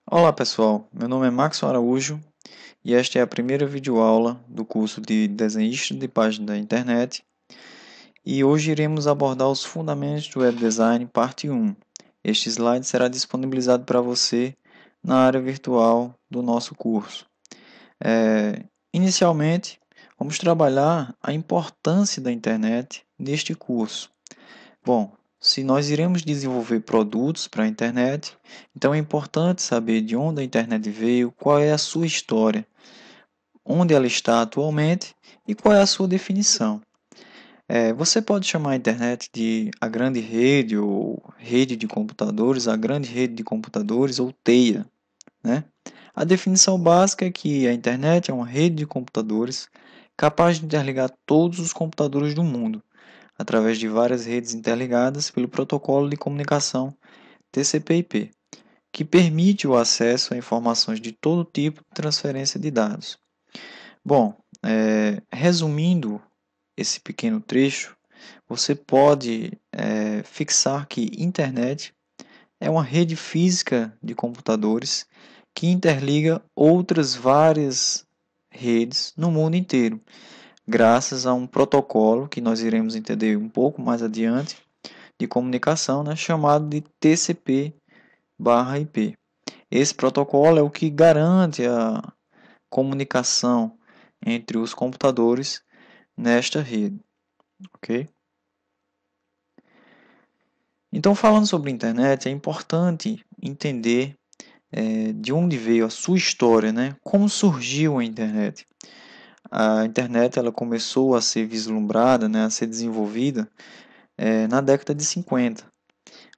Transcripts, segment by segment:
Olá pessoal, meu nome é Max Araújo e esta é a primeira videoaula do curso de Desenhista de Página da Internet e hoje iremos abordar os fundamentos do Web Design, parte 1. Este slide será disponibilizado para você na área virtual do nosso curso. Inicialmente, vamos trabalhar a importância da internet neste curso. Bom, se nós iremos desenvolver produtos para a internet, então é importante saber de onde a internet veio, qual é a sua história, onde ela está atualmente e qual é a sua definição. Você pode chamar a internet de a grande rede ou rede de computadores, a grande rede de computadores ou teia, né? A definição básica é que a internet é uma rede de computadores capaz de interligar todos os computadores do mundo através de várias redes interligadas pelo protocolo de comunicação TCP/IP, que permite o acesso a informações de todo tipo de transferência de dados. Bom, resumindo esse pequeno trecho, você pode fixar que internet é uma rede física de computadores que interliga outras várias redes no mundo inteiro, graças a um protocolo que nós iremos entender um pouco mais adiante de comunicação, né, chamado de TCP/IP. Esse protocolo é o que garante a comunicação entre os computadores nesta rede, ok? Então, falando sobre a internet, é importante entender de onde veio a sua história, né? Como surgiu a internet? A internet ela começou a ser vislumbrada, né, a ser desenvolvida na década de 50,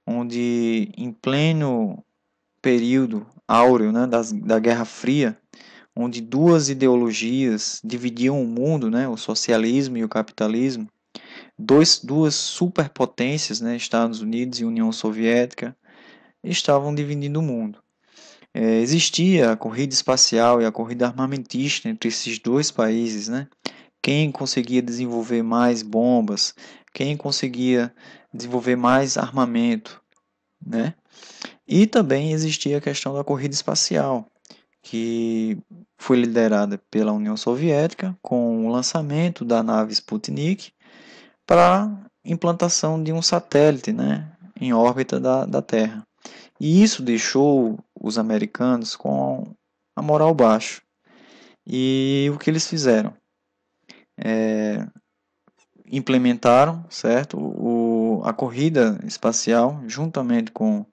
onde em pleno período áureo, né, da Guerra Fria, onde duas ideologias dividiam o mundo, né, o socialismo e o capitalismo, duas superpotências, né, Estados Unidos e União Soviética, estavam dividindo o mundo. Existia a corrida espacial e a corrida armamentista entre esses dois países, né? Quem conseguia desenvolver mais bombas, quem conseguia desenvolver mais armamento, né? E também existia a questão da corrida espacial, que foi liderada pela União Soviética com o lançamento da nave Sputnik para implantação de um satélite, né, em órbita da Terra. E isso deixou os americanos com a moral baixa. E o que eles fizeram? Implementaram, certo, a corrida espacial juntamente com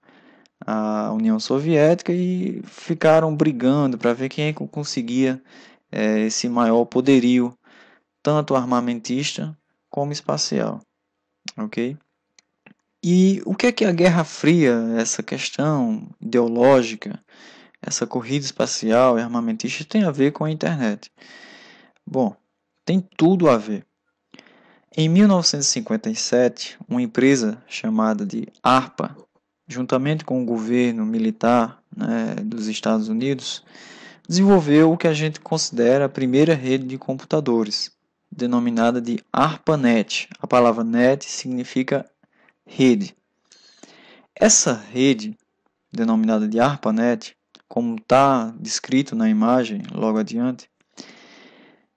a União Soviética e ficaram brigando para ver quem é que conseguia esse maior poderio, tanto armamentista como espacial, ok? E o que é a Guerra Fria, essa questão ideológica, essa corrida espacial e armamentista tem a ver com a internet? Bom, tem tudo a ver. Em 1957, uma empresa chamada de ARPA, juntamente com o governo militar, né, dos Estados Unidos, desenvolveu o que a gente considera a primeira rede de computadores, denominada de ARPANET. A palavra net significa rede. Essa rede, denominada de ARPANET, como está descrito na imagem logo adiante,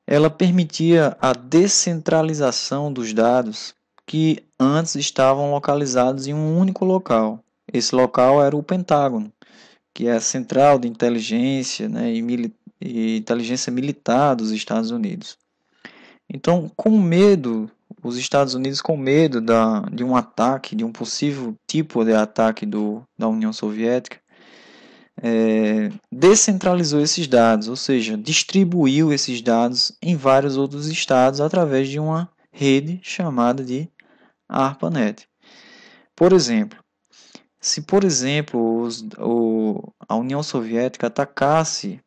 ela permitia a descentralização dos dados que antes estavam localizados em um único local. Esse local era o Pentágono, que é a central de inteligência, né, e inteligência militar dos Estados Unidos. Então, com medo, os Estados Unidos com medo de um ataque, de um possível tipo de ataque da União Soviética, descentralizou esses dados, ou seja, distribuiu esses dados em vários outros estados através de uma rede chamada de ARPANET. Por exemplo, se por exemplo a União Soviética atacasse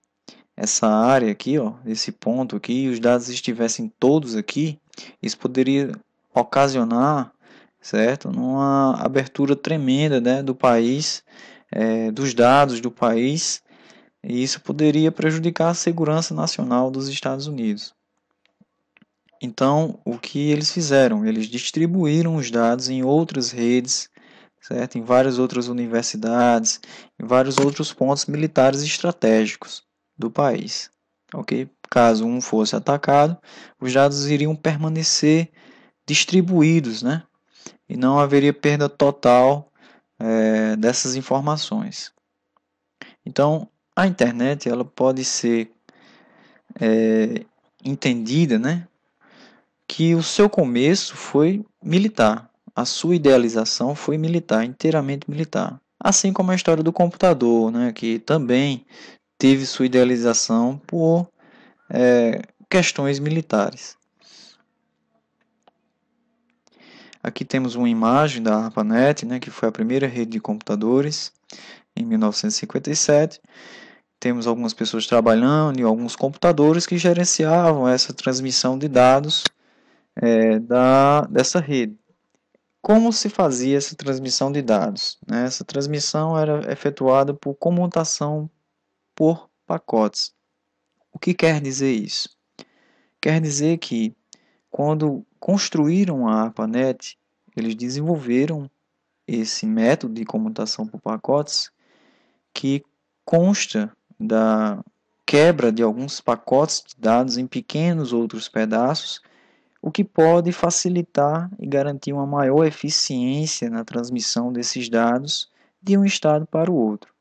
essa área aqui, ó, esse ponto aqui, e os dados estivessem todos aqui, isso poderia ocasionar, certo, numa abertura tremenda, né, do país, dos dados do país, e isso poderia prejudicar a segurança nacional dos Estados Unidos. Então, o que eles fizeram? Eles distribuíram os dados em outras redes certo? Em várias outras universidades, em vários outros pontos militares estratégicos do país, ok? Caso um fosse atacado, os dados iriam permanecer distribuídos, né? E não haveria perda total dessas informações. Então, a internet ela pode ser entendida, né, que o seu começo foi militar, a sua idealização foi militar, inteiramente militar. Assim como a história do computador, né, que também teve sua idealização por questões militares. Aqui temos uma imagem da ARPANET, né, que foi a primeira rede de computadores em 1957. Temos algumas pessoas trabalhando em alguns computadores que gerenciavam essa transmissão de dados dessa rede. Como se fazia essa transmissão de dados? Né? Essa transmissão era efetuada por comutação por pacotes. O que quer dizer isso? Quer dizer que quando construíram a ARPANET, eles desenvolveram esse método de comutação por pacotes que consta da quebra de alguns pacotes de dados em pequenos outros pedaços, o que pode facilitar e garantir uma maior eficiência na transmissão desses dados de um estado para o outro.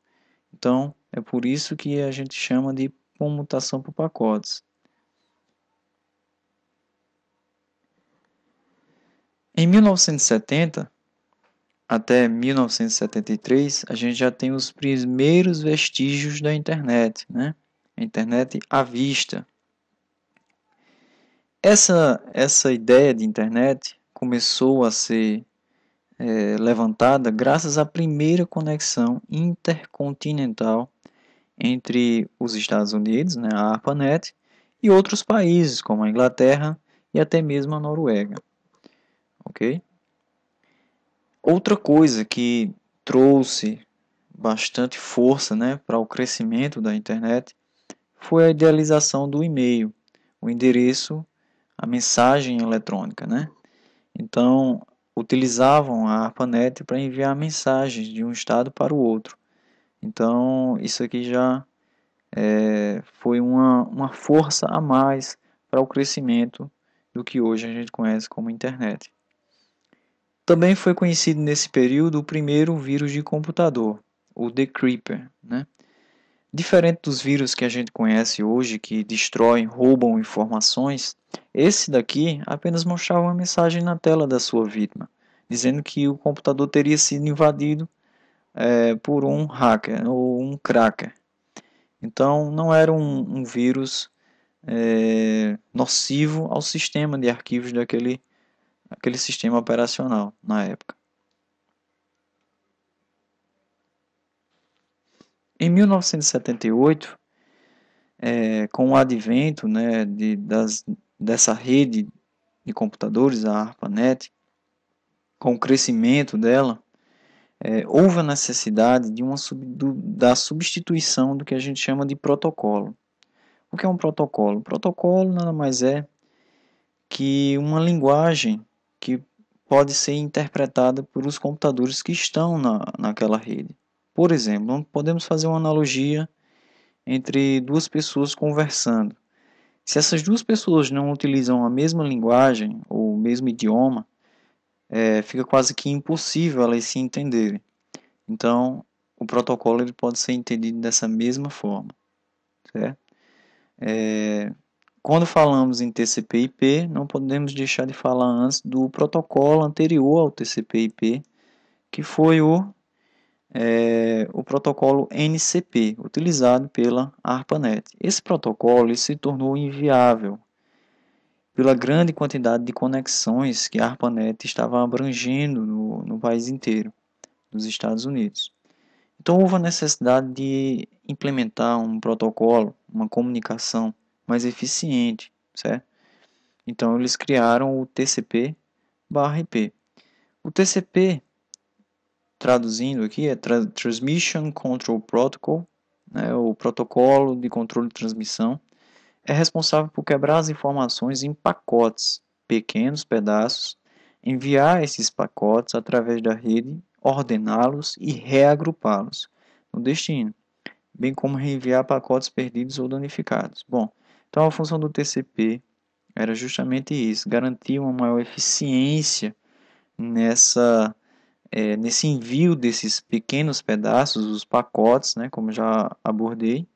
Então, é por isso que a gente chama de comutação por pacotes. Em 1970 até 1973, a gente já tem os primeiros vestígios da internet, né? A internet à vista. Essa ideia de internet começou a ser levantada graças à primeira conexão intercontinental entre os Estados Unidos, né, a ARPANET, e outros países como a Inglaterra e até mesmo a Noruega. Ok? Outra coisa que trouxe bastante força, né, para o crescimento da internet foi a idealização do e-mail, o endereço, a mensagem eletrônica, né? Então, utilizavam a ARPANET para enviar mensagens de um estado para o outro. Então, isso aqui já foi uma força a mais para o crescimento do que hoje a gente conhece como internet. Também foi conhecido nesse período o primeiro vírus de computador, o The Creeper, né? Diferente dos vírus que a gente conhece hoje, que destroem, roubam informações, esse daqui apenas mostrava uma mensagem na tela da sua vítima, dizendo que o computador teria sido invadido por um hacker ou um cracker. Então, não era um vírus nocivo ao sistema de arquivos aquele sistema operacional na época. Em 1978, com o advento, né, dessa rede de computadores, a ARPANET, com o crescimento dela, houve a necessidade da substituição do que a gente chama de protocolo. O que é um protocolo? O protocolo nada mais é que uma linguagem que pode ser interpretada por os computadores que estão naquela rede. Por exemplo, podemos fazer uma analogia entre duas pessoas conversando. Se essas duas pessoas não utilizam a mesma linguagem ou o mesmo idioma, fica quase que impossível elas se entenderem. Então, o protocolo ele pode ser entendido dessa mesma forma, certo? Quando falamos em TCP/IP, não podemos deixar de falar antes do protocolo anterior ao TCP/IP, que foi o protocolo NCP, utilizado pela ARPANET. Esse protocolo ele se tornou inviável pela grande quantidade de conexões que a ARPANET estava abrangendo no país inteiro, nos Estados Unidos. Então houve a necessidade de implementar um protocolo, uma comunicação mais eficiente, certo? Então eles criaram o TCP/IP. O TCP, traduzindo aqui, é Transmission Control Protocol, né, o protocolo de controle de transmissão, é responsável por quebrar as informações em pacotes, pequenos pedaços, enviar esses pacotes através da rede ordená-los e reagrupá-los no destino, bem como reenviar pacotes perdidos ou danificados. Bom, então a função do TCP era justamente isso, garantir uma maior eficiência nesse envio desses pequenos pedaços, os pacotes, né, como já abordei,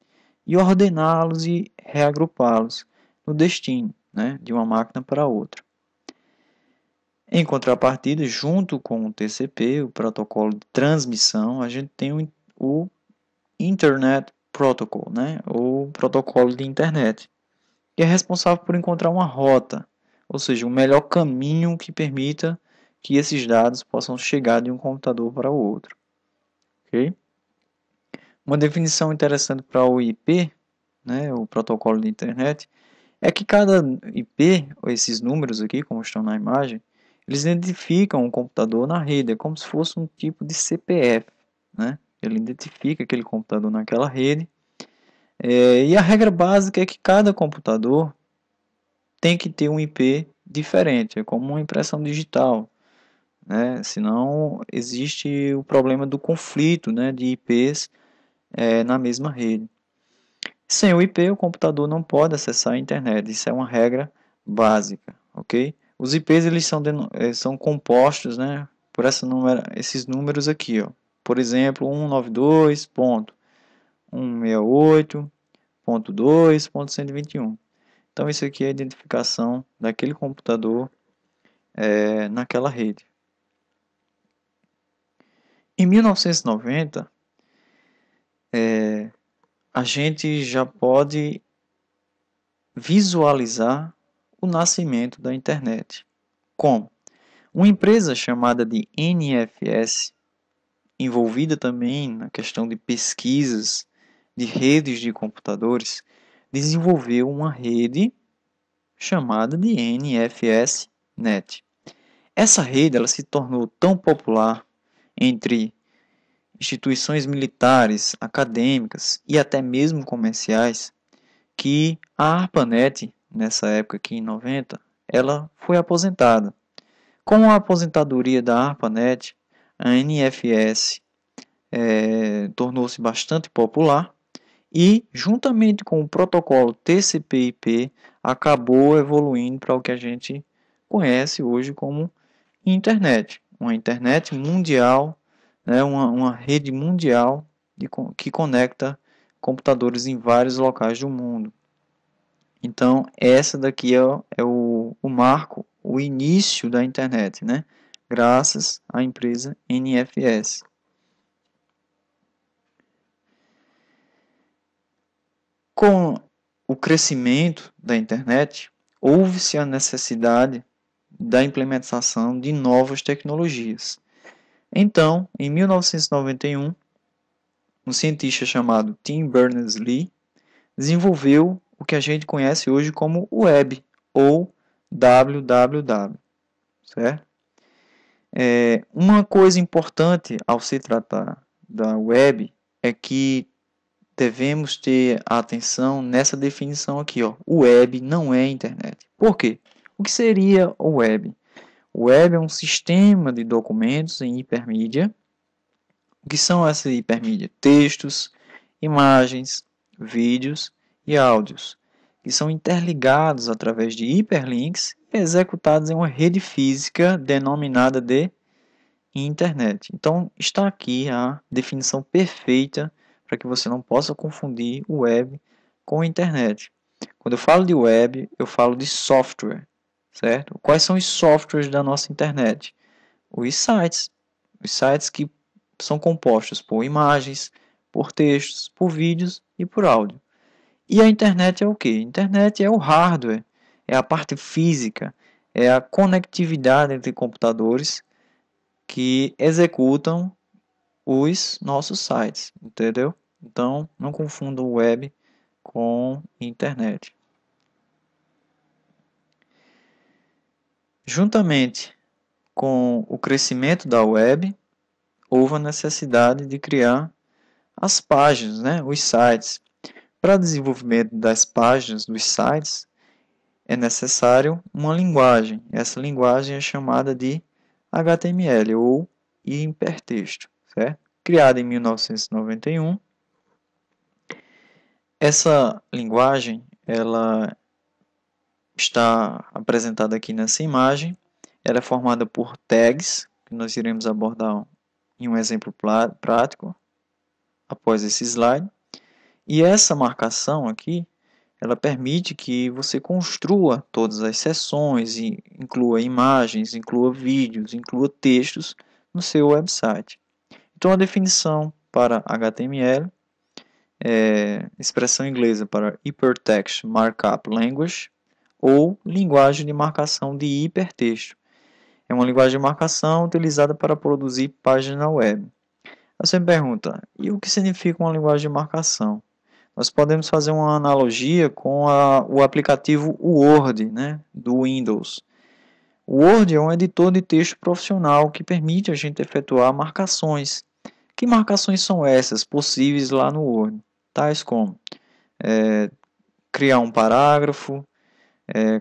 e ordená-los e reagrupá-los no destino, né, de uma máquina para outra. Em contrapartida, junto com o TCP, o protocolo de transmissão, a gente tem o Internet Protocol, né, ou protocolo de internet, que é responsável por encontrar uma rota, ou seja, um melhor caminho que permita que esses dados possam chegar de um computador para o outro. Okay? Uma definição interessante para o IP, né, o protocolo de internet, é que cada IP, ou esses números aqui, como estão na imagem, eles identificam um computador na rede, é como se fosse um tipo de CPF, né? Ele identifica aquele computador naquela rede, e a regra básica é que cada computador tem que ter um IP diferente, é como uma impressão digital, né? Senão existe o problema do conflito, né, de IPs na mesma rede. Sem o IP, o computador não pode acessar a internet. Isso é uma regra básica, ok? Os IPs eles são compostos, né, por esses números aqui, ó. Por exemplo, 192.168.2.121. Então, isso aqui é a identificação daquele computador naquela rede. Em 1990, a gente já pode visualizar o nascimento da internet. Como? Uma empresa chamada de NFS, envolvida também na questão de pesquisas de redes de computadores, desenvolveu uma rede chamada de NFS-Net. Essa rede ela se tornou tão popular entre instituições militares, acadêmicas e até mesmo comerciais que a ARPANET, nessa época aqui em 90, ela foi aposentada. Com a aposentadoria da ARPANET, a NFS tornou-se bastante popular e, juntamente com o protocolo TCP/IP, acabou evoluindo para o que a gente conhece hoje como internet. Uma internet mundial, né, uma rede mundial que conecta computadores em vários locais do mundo. Então, essa daqui é o marco, o início da internet, né? Graças à empresa NFS. Com o crescimento da internet, houve-se a necessidade da implementação de novas tecnologias. Então, em 1991, um cientista chamado Tim Berners-Lee desenvolveu o que a gente conhece hoje como web ou www, certo? Uma coisa importante ao se tratar da web é que devemos ter atenção nessa definição aqui, ó. O web não é internet. Por quê? O que seria o web? O web é um sistema de documentos em hipermídia. O que são essas hipermídia? Textos, imagens, vídeos e áudios, que são interligados através de hiperlinks e executados em uma rede física denominada de internet. Então, está aqui a definição perfeita para que você não possa confundir o web com a internet. Quando eu falo de web, eu falo de software, certo? Quais são os softwares da nossa internet? Os sites que são compostos por imagens, por textos, por vídeos e por áudio. E a internet é o que? A internet é o hardware, é a parte física, é a conectividade entre computadores que executam os nossos sites, entendeu? Então, não confunda o web com internet. Juntamente com o crescimento da web, houve a necessidade de criar as páginas, né? Os sites. Para o desenvolvimento das páginas dos sites, é necessário uma linguagem. Essa linguagem é chamada de HTML ou hipertexto, certo? Criada em 1991, essa linguagem ela está apresentada aqui nessa imagem. Ela é formada por tags, que nós iremos abordar em um exemplo prático após esse slide. E essa marcação aqui, ela permite que você construa todas as seções, e inclua imagens, inclua vídeos, inclua textos no seu website. Então a definição para HTML é expressão inglesa para Hypertext Markup Language, ou linguagem de marcação de hipertexto. É uma linguagem de marcação utilizada para produzir página web. Você me pergunta, e o que significa uma linguagem de marcação? Nós podemos fazer uma analogia com o aplicativo Word, né, do Windows. O Word é um editor de texto profissional que permite a gente efetuar marcações. Que marcações são essas possíveis lá no Word? Tais como criar um parágrafo,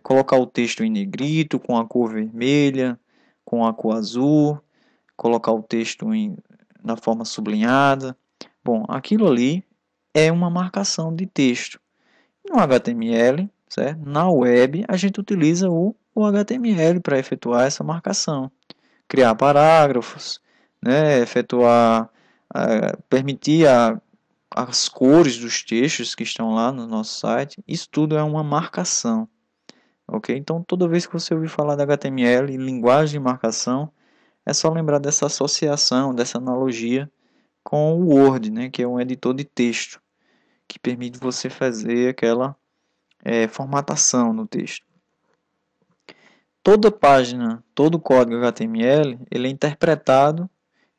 colocar o texto em negrito, com a cor vermelha, com a cor azul, colocar o texto na forma sublinhada. Bom, aquilo ali é uma marcação de texto. No HTML, certo? Na web, a gente utiliza o HTML para efetuar essa marcação. Criar parágrafos, né? Permitir as cores dos textos que estão lá no nosso site. Isso tudo é uma marcação. Ok? Então, toda vez que você ouvir falar de HTML e linguagem de marcação, é só lembrar dessa associação, dessa analogia com o Word, né? Que é um editor de texto, que permite você fazer aquela formatação no texto. Toda página, todo código HTML, ele é interpretado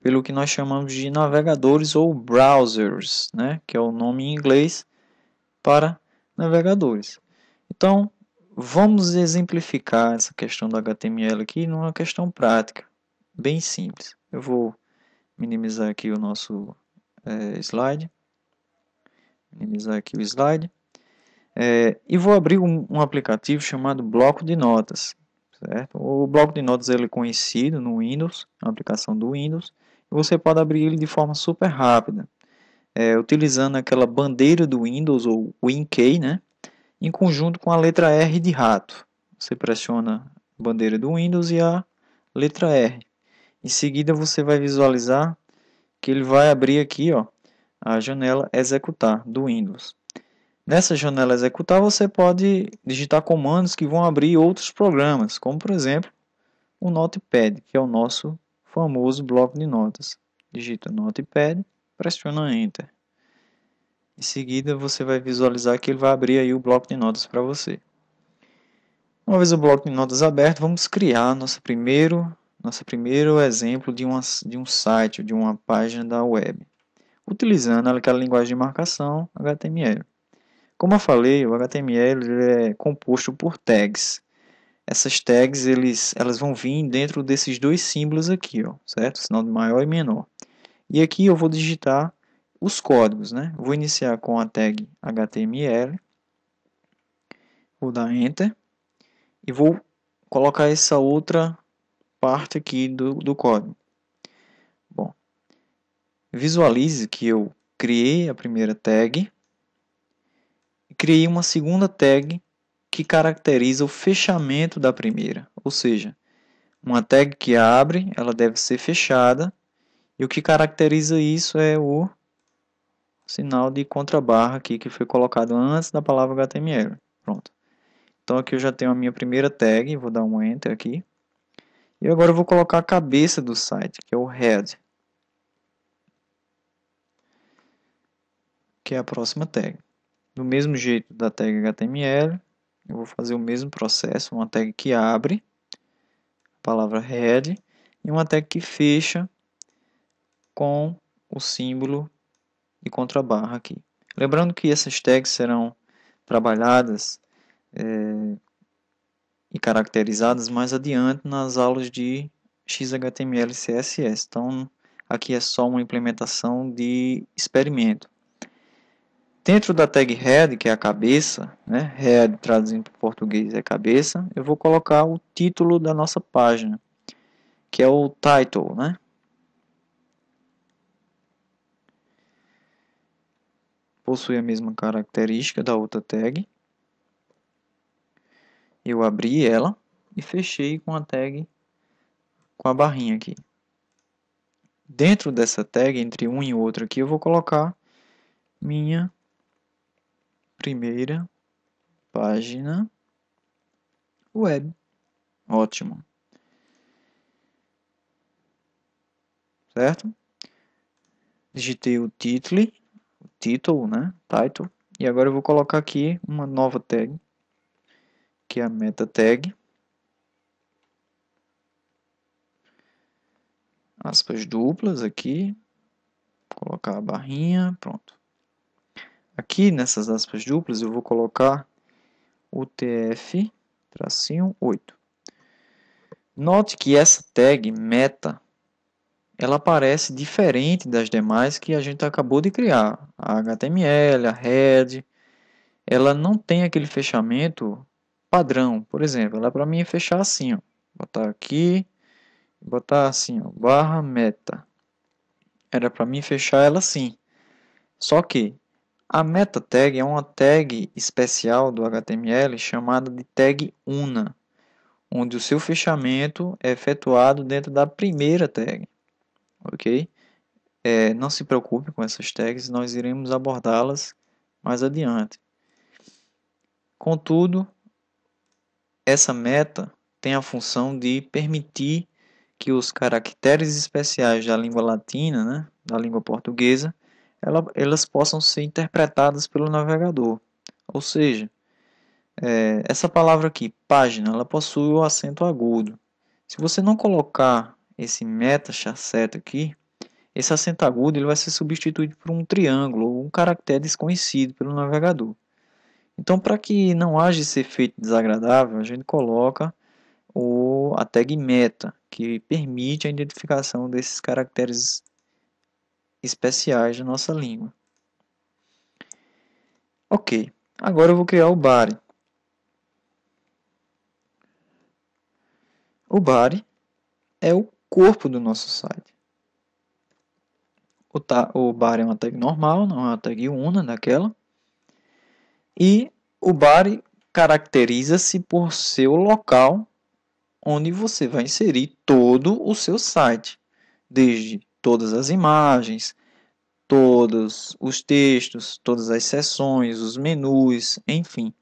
pelo que nós chamamos de navegadores ou browsers, né? Que é o nome em inglês para navegadores. Então, vamos exemplificar essa questão do HTML aqui numa questão prática, bem simples. Eu vou minimizar aqui o nosso slide. Minimizar aqui o slide. E vou abrir um aplicativo chamado Bloco de Notas. Certo? O Bloco de Notas ele é conhecido no Windows, é uma aplicação do Windows. E você pode abrir ele de forma super rápida, utilizando aquela bandeira do Windows, ou WinKey, né? Em conjunto com a letra R de rato. Você pressiona a bandeira do Windows e a letra R. Em seguida você vai visualizar que ele vai abrir aqui, ó, a janela executar do Windows. Nessa janela executar você pode digitar comandos que vão abrir outros programas, como por exemplo o Notepad, que é o nosso famoso bloco de notas. Digita Notepad, pressiona Enter. Em seguida você vai visualizar que ele vai abrir aí o bloco de notas para você. Uma vez o bloco de notas aberto, vamos criar nosso primeiro exemplo de um site, de uma página da web, utilizando aquela linguagem de marcação HTML. Como eu falei, o HTML é composto por tags. Essas tags elas vão vir dentro desses dois símbolos aqui, ó, certo? Sinal de maior e menor. E aqui eu vou digitar os códigos, né? Vou iniciar com a tag HTML, vou dar Enter e vou colocar essa outra parte aqui do código. Bom, visualize que eu criei a primeira tag e criei uma segunda tag que caracteriza o fechamento da primeira, ou seja, uma tag que abre, ela deve ser fechada, e o que caracteriza isso é o sinal de contrabarra aqui que foi colocado antes da palavra HTML. Pronto. Então aqui eu já tenho a minha primeira tag, vou dar um Enter aqui. E agora eu vou colocar a cabeça do site, que é o head, que é a próxima tag. Do mesmo jeito da tag HTML, eu vou fazer o mesmo processo, uma tag que abre, a palavra head, e uma tag que fecha com o símbolo de contrabarra aqui. Lembrando que essas tags serão trabalhadas e caracterizadas mais adiante nas aulas de XHTML e CSS. Então, aqui é só uma implementação de experimento. Dentro da tag head, que é a cabeça, né? Head traduzindo para o português é cabeça, eu vou colocar o título da nossa página, que é o title, né? possui a mesma característica da outra tag. Eu abri ela e fechei com a tag com a barrinha aqui. Dentro dessa tag, entre um e outro aqui, eu vou colocar minha primeira página web. Ótimo. Certo? Digitei o título, né? Title. E agora eu vou colocar aqui uma nova tag, que é a meta tag. Aspas duplas aqui. Colocar a barrinha, pronto. Aqui nessas aspas duplas eu vou colocar o TF-8. Note que essa tag meta ela aparece diferente das demais que a gente acabou de criar. A HTML, a head, ela não tem aquele fechamento padrão. Por exemplo, ela para mim é fechar assim, ó. Botar aqui, botar assim, ó, barra meta. Era para mim fechar ela assim. Só que a meta tag é uma tag especial do HTML chamada de tag una, onde o seu fechamento é efetuado dentro da primeira tag, ok? Não se preocupe com essas tags, nós iremos abordá-las mais adiante. Contudo, essa meta tem a função de permitir que os caracteres especiais da língua latina, né, da língua portuguesa, elas possam ser interpretadas pelo navegador. Ou seja, essa palavra aqui, página, ela possui o acento agudo. Se você não colocar esse meta charset aqui, esse acento agudo ele vai ser substituído por um triângulo ou um caractere desconhecido pelo navegador. Então, para que não haja esse efeito desagradável, a gente coloca a tag meta, que permite a identificação desses caracteres especiais da nossa língua. Ok, agora eu vou criar o body. O body é o corpo do nosso site. O body é uma tag normal, não é uma tag una daquela. E o body caracteriza-se por ser o local onde você vai inserir todo o seu site, desde todas as imagens, todos os textos, todas as seções, os menus, enfim.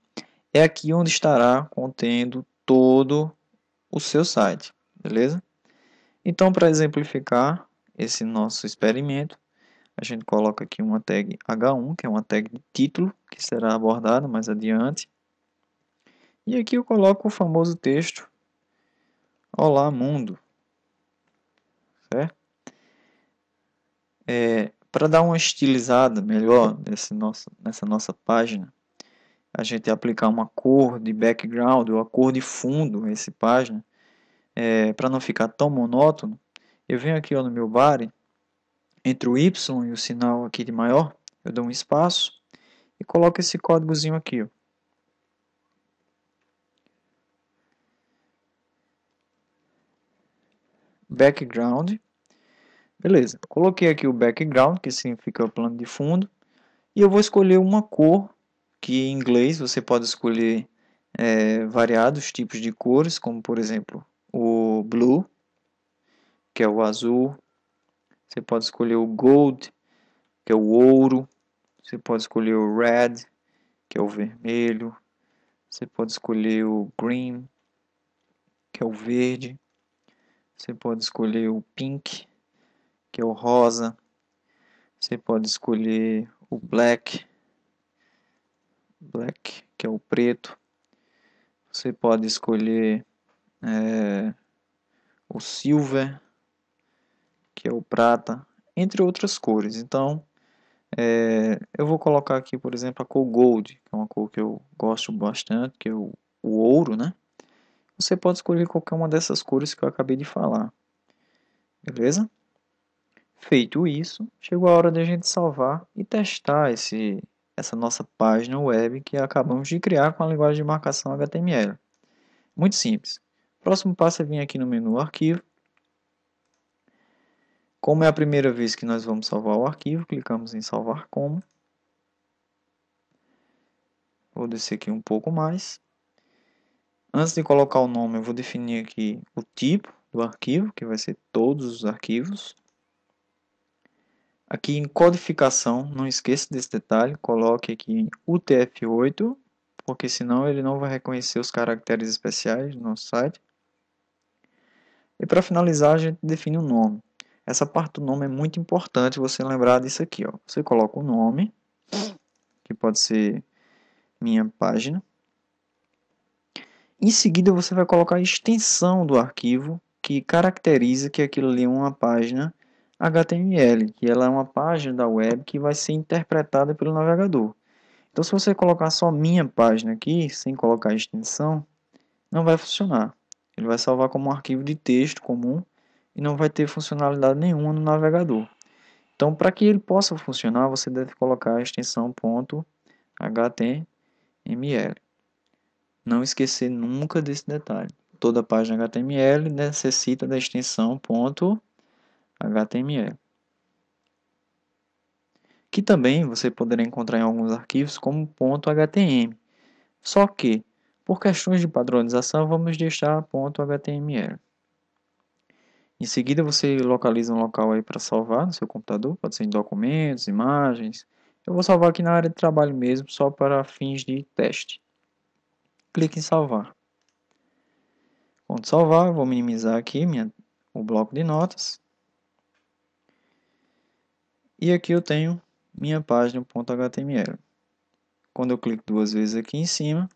É aqui onde estará contendo todo o seu site, beleza? Então, para exemplificar esse nosso experimento, a gente coloca aqui uma tag H1, que é uma tag de título, que será abordada mais adiante. E aqui eu coloco o famoso texto Olá Mundo, certo? Para dar uma estilizada melhor nessa nossa página, a gente aplicar uma cor de background ou a cor de fundo a essa página, para não ficar tão monótono, eu venho aqui ó, no meu body, entre o Y e o sinal aqui de maior, eu dou um espaço e coloco esse códigozinho aqui. Ó. Background. Beleza, coloquei aqui o background, que significa o plano de fundo, e eu vou escolher uma cor, que em inglês você pode escolher variados tipos de cores, como por exemplo o blue, que é o azul, você pode escolher o gold, que é o ouro, você pode escolher o red, que é o vermelho, você pode escolher o green, que é o verde, você pode escolher o pink, que é o rosa, você pode escolher o black, que é o preto, você pode escolher o silver, que é o prata, entre outras cores. Então, eu vou colocar aqui, por exemplo, a cor Gold, que é uma cor que eu gosto bastante, que é o ouro, né? Você pode escolher qualquer uma dessas cores que eu acabei de falar. Beleza? Feito isso, chegou a hora de a gente salvar e testar essa nossa página web que acabamos de criar com a linguagem de marcação HTML. Muito simples. Próximo passo é vir aqui no menu Arquivo. Como é a primeira vez que nós vamos salvar o arquivo, clicamos em Salvar Como. Vou descer aqui um pouco mais. Antes de colocar o nome, eu vou definir aqui o tipo do arquivo, que vai ser todos os arquivos. Aqui em codificação, não esqueça desse detalhe, coloque aqui em UTF-8, porque senão ele não vai reconhecer os caracteres especiais do nosso site. E para finalizar, a gente define o nome. Essa parte do nome é muito importante você lembrar disso aqui. Ó. Você coloca o nome, que pode ser minha página. Em seguida, você vai colocar a extensão do arquivo, que caracteriza que aquilo ali é uma página HTML, que ela é uma página da web que vai ser interpretada pelo navegador. Então, se você colocar só minha página aqui, sem colocar a extensão, não vai funcionar. Ele vai salvar como um arquivo de texto comum e não vai ter funcionalidade nenhuma no navegador. Então, para que ele possa funcionar, você deve colocar a extensão .html. Não esquecer nunca desse detalhe. Toda página HTML necessita da extensão .html. Que também você poderá encontrar em alguns arquivos como .htm. Só que, por questões de padronização, vamos deixar .html. Em seguida, você localiza um local aí para salvar no seu computador, pode ser em documentos, imagens. Eu vou salvar aqui na área de trabalho mesmo, só para fins de teste. Clique em salvar. Quando salvar, eu vou minimizar aqui o bloco de notas. E aqui eu tenho minha página .html. Quando eu clico duas vezes aqui em cima,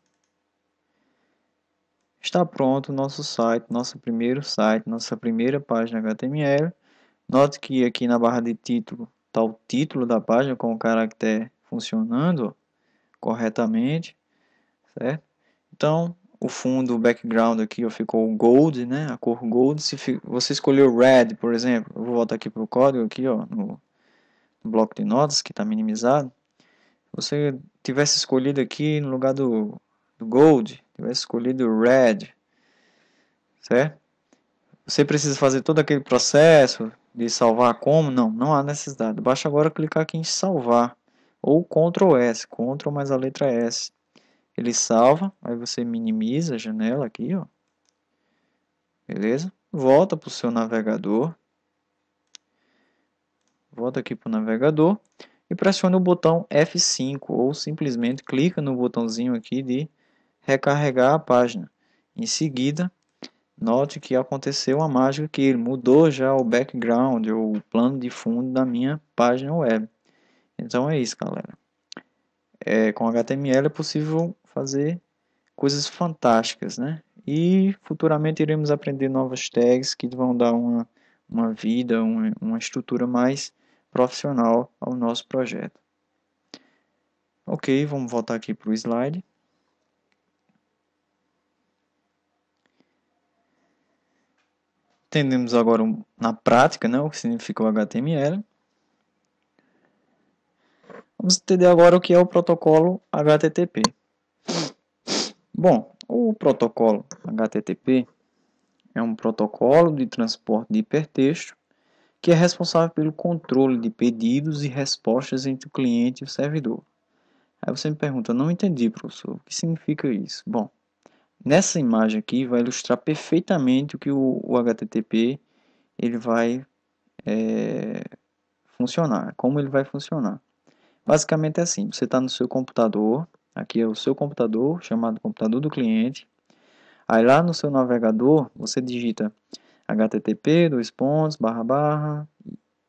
está pronto o nosso site, nosso primeiro site, nossa primeira página HTML. Note que aqui na barra de título está o título da página com o caractere funcionando corretamente, certo? Então, o fundo, o background aqui ó, ficou gold, né? A cor gold. Se você escolheu red, por exemplo, eu vou voltar aqui para o código aqui, ó, no bloco de notas que está minimizado. Se você tivesse escolhido aqui no lugar do gold, tivesse escolhido red, certo? Você precisa fazer todo aquele processo de salvar como? Não, não há necessidade. Basta agora clicar aqui em salvar ou Ctrl S, Ctrl mais a letra S. Ele salva, aí você minimiza a janela aqui, ó. Beleza? Volta para o seu navegador. Volta aqui para o navegador e pressione o botão F5 ou simplesmente clica no botãozinho aqui de recarregar a página. Em seguida, note que aconteceu uma mágica que ele mudou já o background ou o plano de fundo da minha página web. Então é isso, galera. Com HTML é possível fazer coisas fantásticas, né? E futuramente iremos aprender novas tags que vão dar uma vida, uma estrutura mais profissional ao nosso projeto. Ok, vamos voltar aqui para o slide. Entendemos agora na prática, né, o que significa o HTML. Vamos entender agora o que é o protocolo HTTP. Bom, o protocolo HTTP é um protocolo de transporte de hipertexto que é responsável pelo controle de pedidos e respostas entre o cliente e o servidor. Aí você me pergunta, não entendi, professor, o que significa isso? Bom, nessa imagem aqui vai ilustrar perfeitamente o que o HTTP ele vai funcionar, como ele vai funcionar. Basicamente é assim, você está no seu computador, aqui é o seu computador, chamado computador do cliente. Aí lá no seu navegador, você digita http,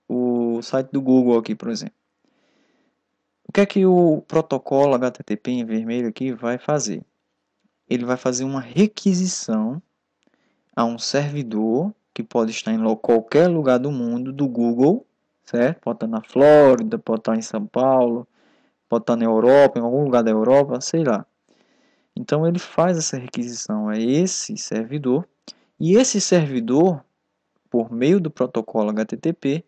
o site do Google aqui, por exemplo. O que é que o protocolo HTTP em vermelho aqui vai fazer? Ele vai fazer uma requisição a um servidor que pode estar em qualquer lugar do mundo do Google, certo? Pode estar na Flórida, pode estar em São Paulo, pode estar na Europa, em algum lugar da Europa, sei lá. Então ele faz essa requisição a esse servidor e esse servidor, por meio do protocolo HTTP,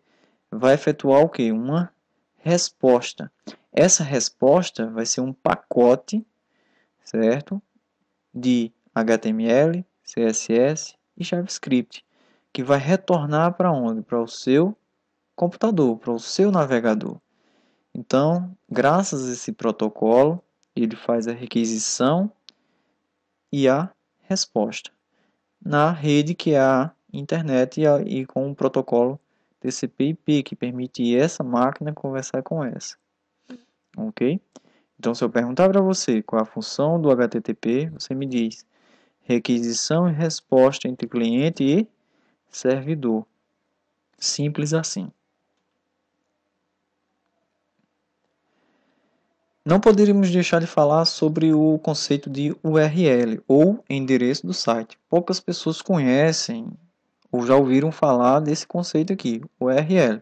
vai efetuar o que? Uma resposta. Essa resposta vai ser um pacote, certo? De HTML, CSS e JavaScript, que vai retornar para onde? Para o seu computador, para o seu navegador. Então, graças a esse protocolo, ele faz a requisição e a resposta na rede que é a internet e com o protocolo TCP/IP, que permite essa máquina conversar com essa. Ok? Então, se eu perguntar para você qual é a função do HTTP, você me diz requisição e resposta entre cliente e servidor. Simples assim. Não poderíamos deixar de falar sobre o conceito de URL, ou endereço do site. Poucas pessoas conhecem ou já ouviram falar desse conceito aqui, URL.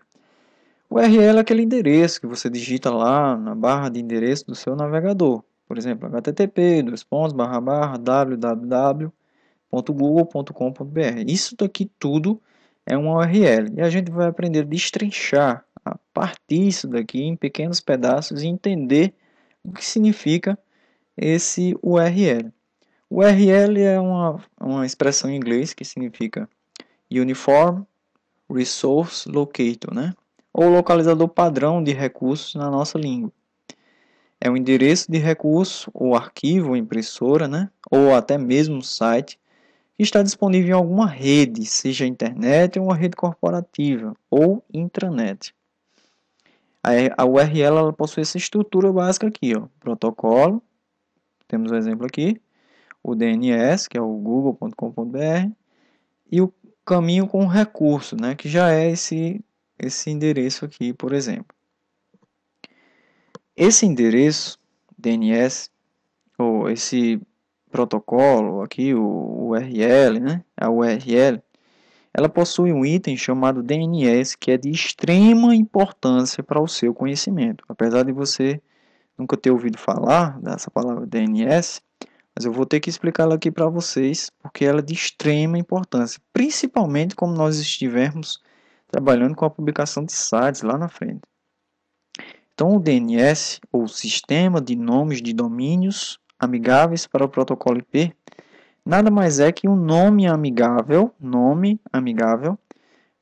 O URL é aquele endereço que você digita lá na barra de endereço do seu navegador. Por exemplo, http://www.google.com.br. Isso daqui tudo é uma URL. E a gente vai aprender a destrinchar, a partir isso daqui em pequenos pedaços e entender o que significa esse URL. O URL é uma expressão em inglês que significa Uniform Resource Locator, né? Ou localizador padrão de recursos na nossa língua. É um endereço de recurso, ou arquivo, ou impressora, né? Ou até mesmo um site, que está disponível em alguma rede, seja internet ou uma rede corporativa, ou intranet. A URL ela possui essa estrutura básica aqui, ó. Protocolo, temos um exemplo aqui, o DNS, que é o google.com.br, e o caminho com o recurso, né, que já é esse endereço aqui, por exemplo. Esse endereço DNS, ou esse protocolo aqui, o URL, né, a URL, ela possui um item chamado DNS, que é de extrema importância para o seu conhecimento. Apesar de você nunca ter ouvido falar dessa palavra DNS, mas eu vou ter que explicá-la aqui para vocês, porque ela é de extrema importância, principalmente como nós estivermos trabalhando com a publicação de sites lá na frente. Então, o DNS, ou Sistema de Nomes de Domínios Amigáveis para o Protocolo IP, nada mais é que um nome amigável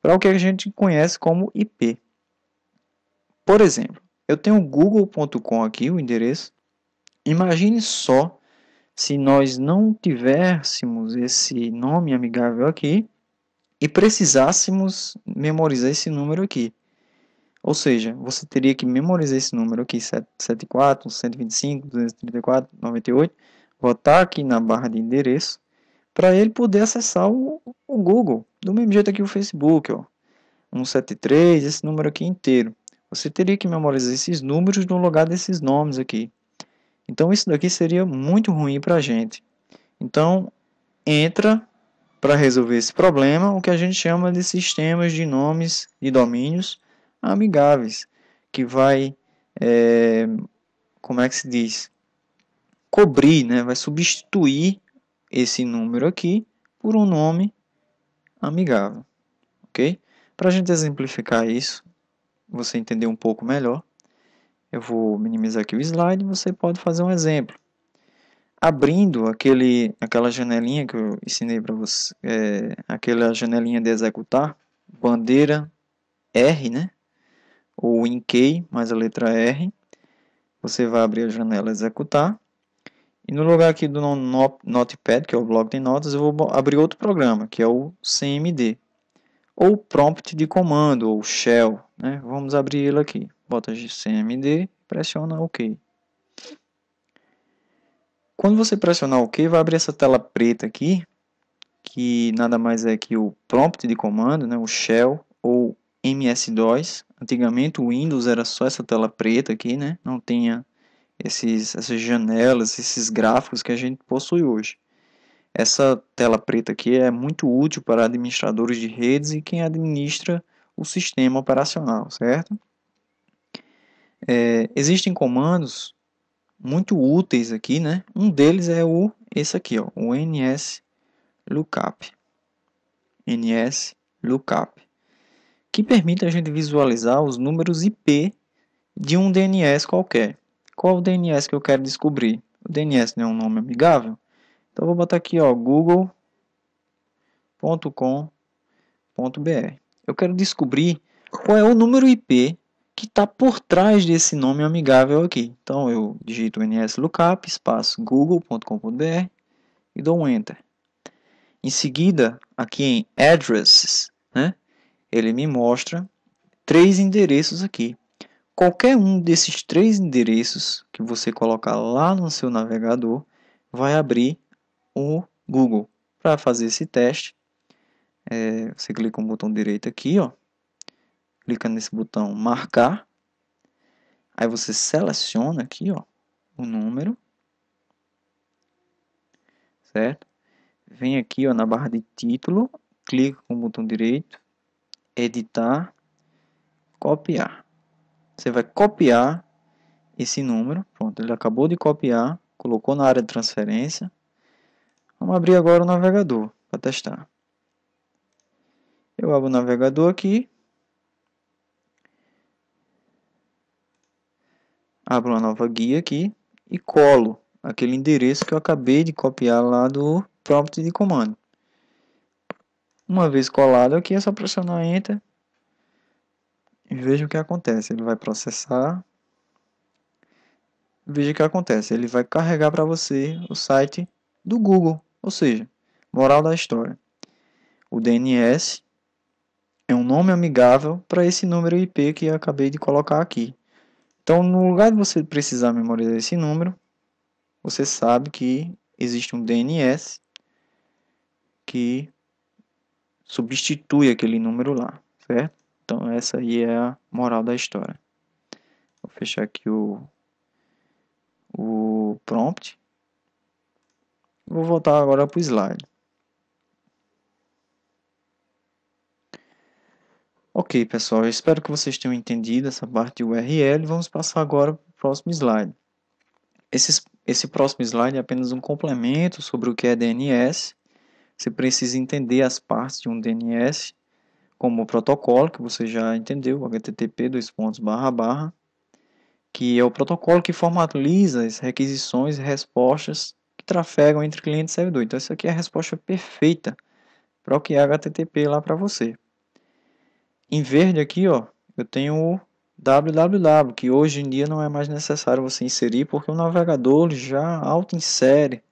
para o que a gente conhece como IP. Por exemplo, eu tenho o google.com aqui, o endereço. Imagine só se nós não tivéssemos esse nome amigável aqui e precisássemos memorizar esse número aqui. Ou seja, você teria que memorizar esse número aqui, 774, 125, 234, 98, botar aqui na barra de endereço, para ele poder acessar o Google. Do mesmo jeito aqui o Facebook, ó, 173, esse número aqui inteiro. Você teria que memorizar esses números no lugar desses nomes aqui. Então isso daqui seria muito ruim para a gente. Então entra para resolver esse problema o que a gente chama de sistemas de nomes de domínios amigáveis, que vai, como é que se diz? Cobrir, né? Vai substituir esse número aqui por um nome amigável, ok? Para a gente exemplificar isso, você entender um pouco melhor, eu vou minimizar aqui o slide e você pode fazer um exemplo. Abrindo aquela janelinha que eu ensinei para você, aquela janelinha de executar, bandeira R, né? Ou em key mais a letra R, você vai abrir a janela executar. E no lugar aqui do Notepad, que é o bloco de notas, eu vou abrir outro programa, que é o CMD. Ou prompt de comando, ou shell, né? Vamos abrir ele aqui. Bota CMD, pressiona OK. Quando você pressionar OK, vai abrir essa tela preta aqui, que nada mais é que o prompt de comando, né? O shell, ou MS-DOS. Antigamente o Windows era só essa tela preta aqui, né? Não tinha essas janelas, esses gráficos que a gente possui hoje. Essa tela preta aqui é muito útil para administradores de redes e quem administra o sistema operacional, certo? Existem comandos muito úteis aqui, né? Um deles é esse aqui, ó, o NSLOOKUP. NSLOOKUP, que permite a gente visualizar os números IP de um DNS qualquer. Qual o DNS que eu quero descobrir? O DNS não é um nome amigável? Então eu vou botar aqui, ó, google.com.br. Eu quero descobrir qual é o número IP que está por trás desse nome amigável aqui. Então eu digito nslookup, espaço google.com.br e dou um Enter. Em seguida, aqui em Addresses, né, ele me mostra 3 endereços aqui. Qualquer um desses 3 endereços que você colocar lá no seu navegador vai abrir o Google. Para fazer esse teste, você clica no botão direito aqui, ó, clica nesse botão marcar, aí você seleciona aqui, ó, o número, certo? Vem aqui, ó, na barra de título, clica com o botão direito, editar, copiar. Você vai copiar esse número, pronto, ele acabou de copiar, colocou na área de transferência. Vamos abrir agora o navegador para testar. Eu abro o navegador aqui, abro uma nova guia aqui e colo aquele endereço que eu acabei de copiar lá do prompt de comando. Uma vez colado aqui, é só pressionar Enter e veja o que acontece. Ele vai processar. Veja o que acontece. Ele vai carregar para você o site do Google. Ou seja, moral da história. O DNS é um nome amigável para esse número IP que eu acabei de colocar aqui. Então, no lugar de você precisar memorizar esse número, você sabe que existe um DNS que substitui aquele número lá, certo? Então, essa aí é a moral da história. Vou fechar aqui o prompt. Vou voltar agora para o slide. Ok, pessoal, eu espero que vocês tenham entendido essa parte de URL. Vamos passar agora para o próximo slide. Esse próximo slide é apenas um complemento sobre o que é DNS. Você precisa entender as partes de um DNS, como o protocolo, que você já entendeu, o http://, que é o protocolo que formaliza as requisições e respostas que trafegam entre cliente e servidor. Então, isso aqui é a resposta perfeita para o que é HTTP lá para você. Em verde aqui, ó, eu tenho o www, que hoje em dia não é mais necessário você inserir, porque o navegador já auto-insere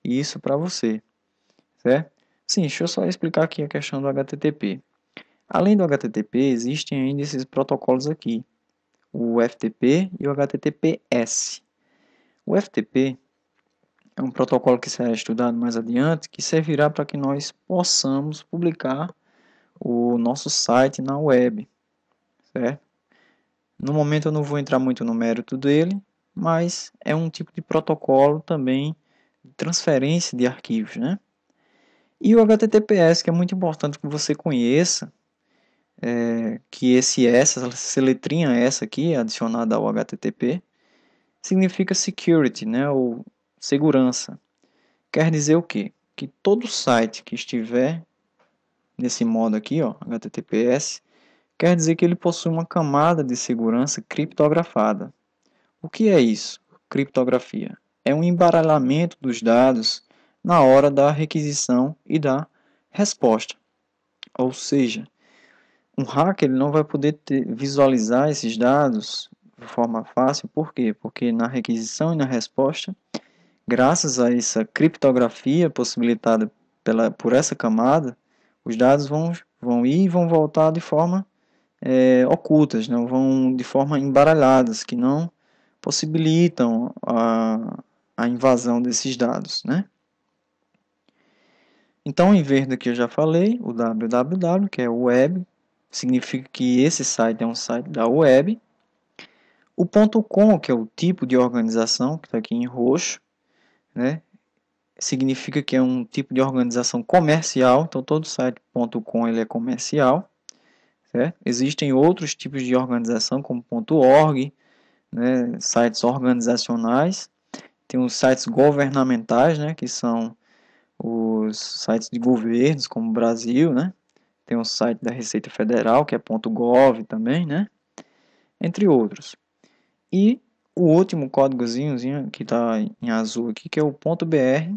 isso para você, certo? Sim, deixa eu só explicar aqui a questão do HTTP. Além do HTTP, existem ainda esses protocolos aqui, o FTP e o HTTPS. O FTP é um protocolo que será estudado mais adiante, que servirá para que nós possamos publicar o nosso site na web, certo? No momento eu não vou entrar muito no mérito dele, mas é um tipo de protocolo também de transferência de arquivos, né? E o HTTPS, que é muito importante que você conheça, que essa letrinha essa aqui, adicionada ao HTTP, significa security, né? Ou segurança. Quer dizer o quê? Que todo site que estiver nesse modo aqui, ó, HTTPS, quer dizer que ele possui uma camada de segurança criptografada. O que é isso? Criptografia. É um embaralhamento dos dados na hora da requisição e da resposta. Ou seja, um hacker ele não vai poder visualizar esses dados de forma fácil. Por quê? Porque na requisição e na resposta, graças a essa criptografia possibilitada por essa camada, os dados vão ir e vão voltar de forma ocultas, não vão de forma embaralhadas, que não possibilitam a invasão desses dados, né? Então, em verde aqui eu já falei, o www, que é o web, significa que esse site é um site da web. O .com, que é o tipo de organização, que está aqui em roxo, né? Significa que é um tipo de organização comercial, então todo site .com ele é comercial, certo? Existem outros tipos de organização, como .org, né? Sites organizacionais, tem os sites governamentais, né? Que são os sites de governos, como o Brasil, né? Tem o site da Receita Federal, que é .gov também, né? Entre outros. E o último códigozinho que está em azul aqui, que é o .br,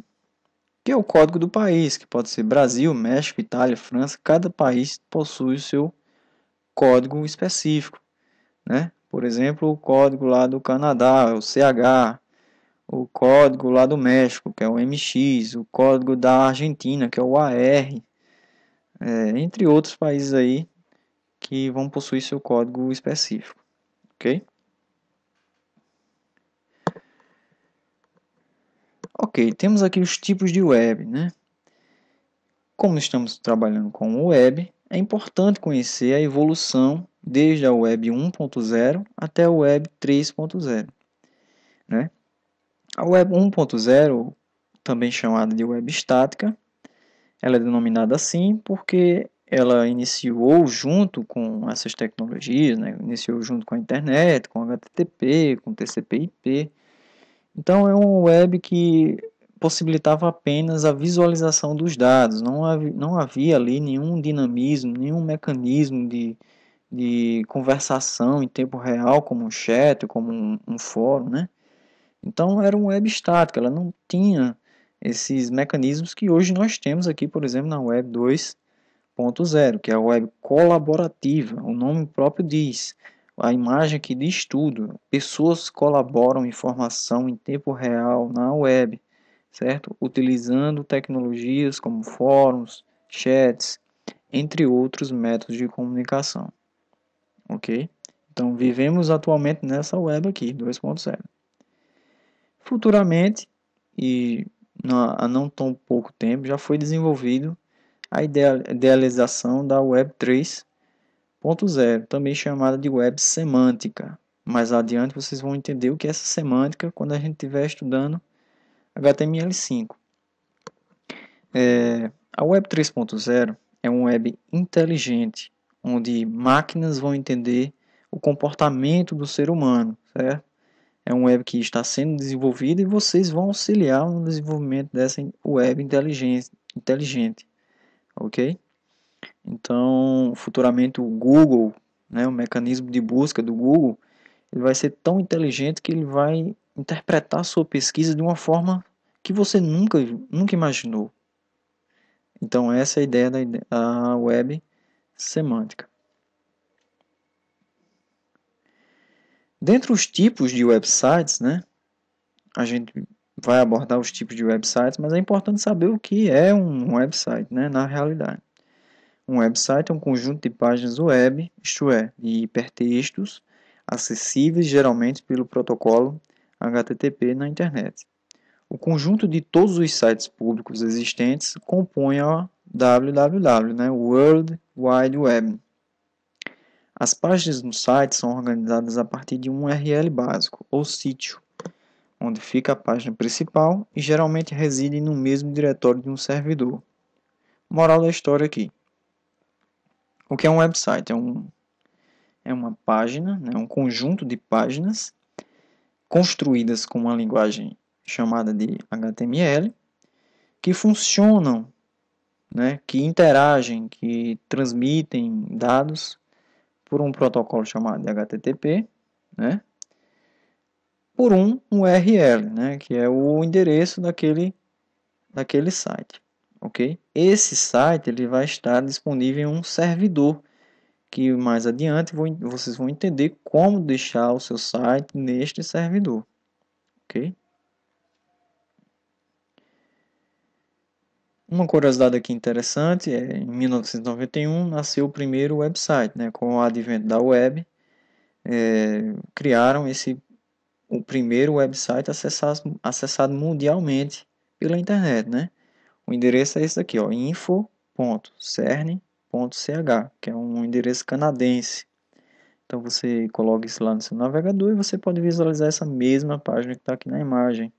que é o código do país, que pode ser Brasil, México, Itália, França. Cada país possui o seu código específico, né? Por exemplo, o código lá do Canadá, o CH, o código lá do México, que é o MX, o código da Argentina, que é o AR, entre outros países aí que vão possuir seu código específico, ok? Ok, temos aqui os tipos de web, né? Como estamos trabalhando com o web, é importante conhecer a evolução desde a web 1.0 até a web 3.0, né? A web 1.0, também chamada de web estática, ela é denominada assim porque ela iniciou junto com essas tecnologias, né? Iniciou junto com a internet, com HTTP, com TCP/IP. Então é uma web que possibilitava apenas a visualização dos dados, não havia ali nenhum dinamismo, nenhum mecanismo de conversação em tempo real, como um chat, como um fórum, né? Então era uma web estática, ela não tinha esses mecanismos que hoje nós temos aqui, por exemplo, na web 2.0, que é a web colaborativa, o nome próprio diz. A imagem aqui diz tudo. Pessoas colaboram informação em tempo real na web, certo? Utilizando tecnologias como fóruns, chats, entre outros métodos de comunicação, ok? Então vivemos atualmente nessa web aqui, 2.0. Futuramente, e há não tão pouco tempo, já foi desenvolvido a idealização da Web 3.0, também chamada de Web Semântica. Mais adiante vocês vão entender o que é essa semântica quando a gente estiver estudando HTML5. A Web 3.0 é uma web inteligente, onde máquinas vão entender o comportamento do ser humano, certo? É um web que está sendo desenvolvido e vocês vão auxiliar no desenvolvimento dessa web inteligente, ok? Então, futuramente o Google, né, o mecanismo de busca do Google, ele vai ser tão inteligente que ele vai interpretar a sua pesquisa de uma forma que você nunca imaginou. Então, essa é a ideia da web semântica. Dentre os tipos de websites, né, a gente vai abordar os tipos de websites, mas é importante saber o que é um website, né, na realidade. Um website é um conjunto de páginas web, isto é, de hipertextos, acessíveis geralmente pelo protocolo HTTP na internet. O conjunto de todos os sites públicos existentes compõe a www, né, World Wide Web. As páginas no site são organizadas a partir de um URL básico, ou sítio, onde fica a página principal e geralmente reside no mesmo diretório de um servidor. Moral da história aqui. O que é um website? É uma página, né, um conjunto de páginas construídas com uma linguagem chamada de HTML, que funcionam, né, que interagem, que transmitem dados por um protocolo chamado de HTTP, né, por um URL, né, que é o endereço daquele site, ok? Esse site ele vai estar disponível em um servidor, que mais adiante vocês vão entender como deixar o seu site neste servidor, ok? Uma curiosidade aqui interessante é em 1991 nasceu o primeiro website, né? Com o advento da web, criaram o primeiro website acessado mundialmente pela internet, né? O endereço é esse aqui, ó, info.cern.ch, que é um endereço canadense. Então você coloca isso lá no seu navegador e você pode visualizar essa mesma página que está aqui na imagem,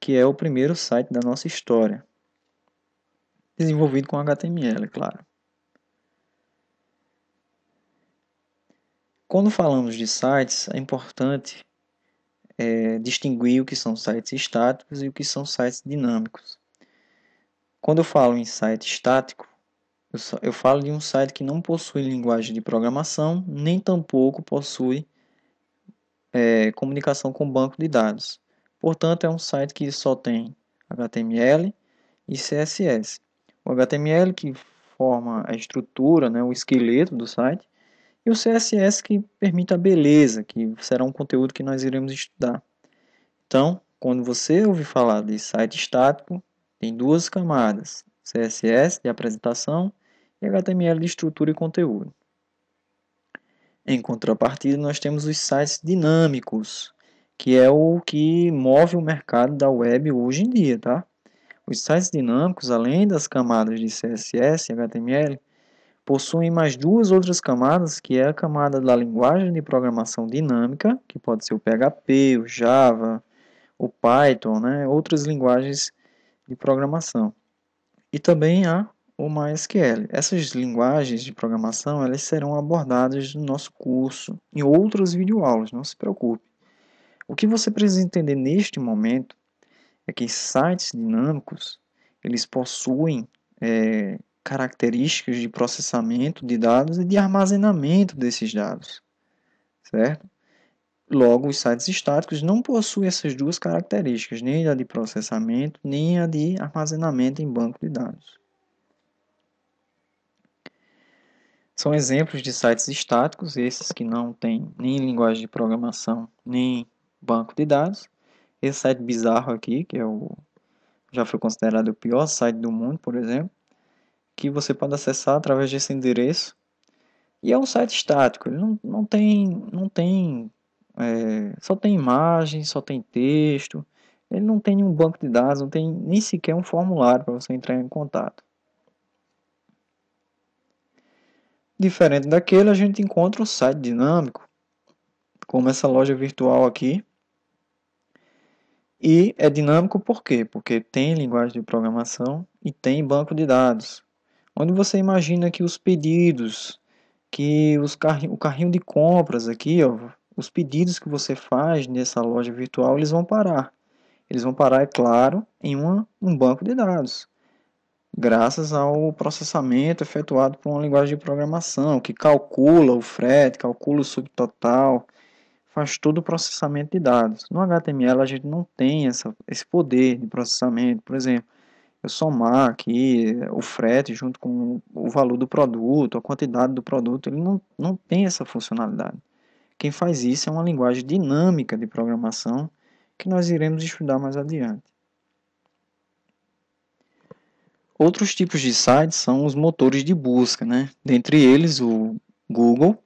que é o primeiro site da nossa história, desenvolvido com HTML, claro. Quando falamos de sites, é importante distinguir o que são sites estáticos e o que são sites dinâmicos. Quando eu falo em site estático, eu falo de um site que não possui linguagem de programação, nem tampouco possui comunicação com banco de dados. Portanto, é um site que só tem HTML e CSS. O HTML que forma a estrutura, né, o esqueleto do site, E o CSS que permite a beleza, que será um conteúdo que nós iremos estudar. Então, quando você ouvir falar de site estático, tem duas camadas, CSS de apresentação e HTML de estrutura e conteúdo. Em contrapartida, nós temos os sites dinâmicos, que é o que move o mercado da web hoje em dia, tá? Os sites dinâmicos, além das camadas de CSS e HTML, possuem mais duas outras camadas, que é a camada da linguagem de programação dinâmica, que pode ser o PHP, o Java, o Python, né? Outras linguagens de programação. E também há o MySQL. Essas linguagens de programação elas serão abordadas no nosso curso, em outras videoaulas, não se preocupe. O que você precisa entender neste momento é que sites dinâmicos eles possuem características de processamento de dados e de armazenamento desses dados, certo? Logo, os sites estáticos não possuem essas duas características, nem a de processamento, nem a de armazenamento em banco de dados. São exemplos de sites estáticos, esses que não têm nem linguagem de programação, nem banco de dados. Esse site bizarro aqui, que já foi considerado o pior site do mundo, por exemplo, que você pode acessar através desse endereço. E é um site estático, ele só tem imagem, só tem texto, ele não tem nenhum banco de dados, não tem nem sequer um formulário para você entrar em contato. Diferente daquele, a gente encontra o site dinâmico, como essa loja virtual aqui. E é dinâmico por quê? Porque tem linguagem de programação e tem banco de dados. Onde você imagina que os pedidos, que o carrinho de compras aqui, ó, os pedidos que você faz nessa loja virtual, eles vão parar. Eles vão parar, é claro, em um banco de dados, graças ao processamento efetuado por uma linguagem de programação, que calcula o frete, calcula o subtotal, faz todo o processamento de dados. No HTML a gente não tem esse poder de processamento. Por exemplo, eu somar aqui o frete junto com o valor do produto, a quantidade do produto, ele não tem essa funcionalidade. Quem faz isso é uma linguagem dinâmica de programação que nós iremos estudar mais adiante. Outros tipos de sites são os motores de busca, né? Dentre eles o Google.